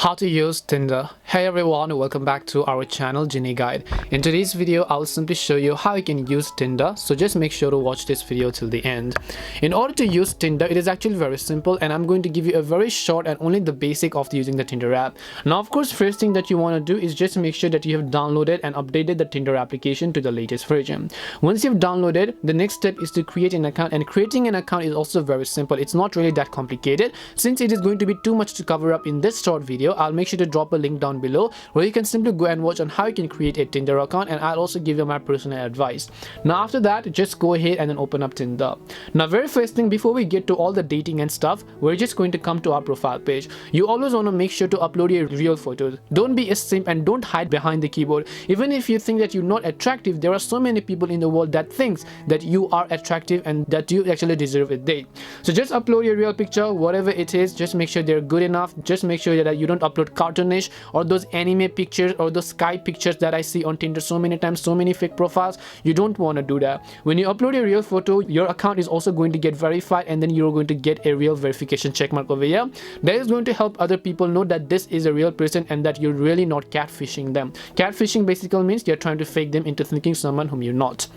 How to use Tinder. Hey everyone, welcome back to our channel Genie Guide. In today's video, I'll simply show you how you can use Tinder, so just make sure to watch this video till the end. In order to use Tinder, it is actually very simple, and I'm going to give you a very short and only the basic of using the Tinder app. Now of course, first thing that you want to do is just make sure that you have downloaded and updated the Tinder application to the latest version. Once you've downloaded, the next step is to create an account, and creating an account is also very simple. It's not really that complicated. Since it is going to be too much to cover up in this short video, I'll make sure to drop a link down below where you can simply go and watch on how you can create a Tinder account, and I'll also give you my personal advice. Now after that, just go ahead and then open up Tinder. Now very first thing, before we get to all the dating and stuff, we're just going to come to our profile page. You always want to make sure to upload your real photos. Don't be a simp and don't hide behind the keyboard. Even if you think that you're not attractive, there are so many people in the world that thinks that you are attractive and that you actually deserve a date. So just upload your real picture, whatever it is. Just make sure they're good enough. Just make sure that you don't upload cartoonish or those anime pictures or those sky pictures that I see on Tinder so many times, so many fake profiles. You don't want to do that. When you upload a real photo, your account is also going to get verified, and then you're going to get a real verification checkmark over here. That is going to help other people know that this is a real person and that you're really not catfishing them. Catfishing basically means you're trying to fake them into thinking someone whom you're not.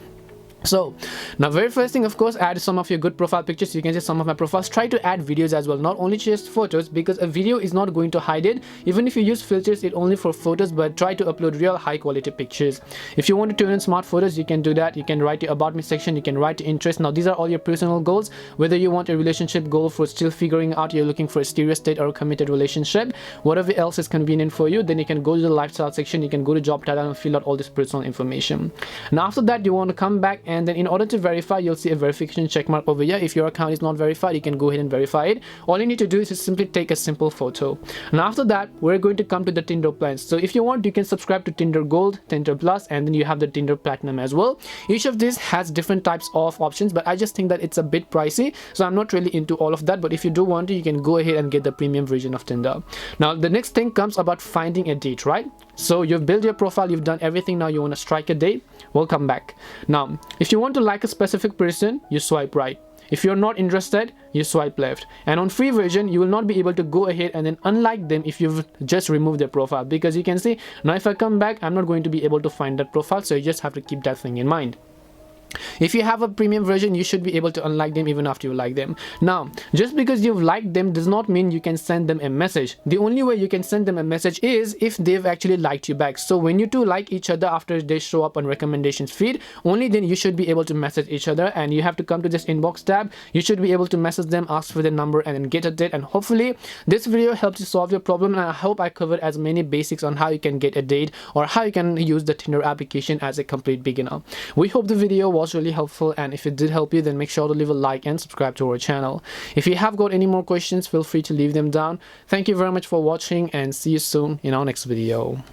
So now very first thing, of course, add some of your good profile pictures. You can see some of my profiles. Try to add videos as well, not only just photos, because a video is not going to hide it. Even if you use filters, it only for photos, but try to upload real high quality pictures. If you want to turn in smart photos, you can do that. You can write your about me section, you can write your interest. Now these are all your personal goals, whether you want a relationship goal for still figuring out, you're looking for a serious date or a committed relationship, whatever else is convenient for you. Then you can go to the lifestyle section, you can go to job title and fill out all this personal information. Now after that, you want to come back, and then in order to verify, you'll see a verification check mark over here. If your account is not verified, you can go ahead and verify it. All you need to do is simply take a simple photo. And after that, we're going to come to the Tinder plans. So if you want, you can subscribe to Tinder Gold, Tinder Plus, and then you have the Tinder Platinum as well. Each of these has different types of options, but I just think that it's a bit pricey, so I'm not really into all of that. But if you do want to, you can go ahead and get the premium version of Tinder. Now the next thing comes about finding a date, right? So you've built your profile, you've done everything. Now you want to strike a date. Welcome back. Now if you want to like a specific person, you swipe right. If you're not interested, you swipe left. And on free version, you will not be able to go ahead and then unlike them if you've just removed their profile, because you can see now if I come back, I'm not going to be able to find that profile. So you just have to keep that thing in mind. If you have a premium version, you should be able to unlike them even after you like them. Now just because you've liked them does not mean you can send them a message. The only way you can send them a message is if they've actually liked you back. So when you two like each other after they show up on recommendations feed, only then you should be able to message each other, and you have to come to this inbox tab. You should be able to message them, ask for their number, and then get a date. And hopefully this video helps you solve your problem, and I hope I covered as many basics on how you can get a date or how you can use the Tinder application as a complete beginner. We hope the video was really helpful, and if it did help you, then make sure to leave a like and subscribe to our channel. If you have got any more questions, feel free to leave them down. Thank you very much for watching, and see you soon in our next video.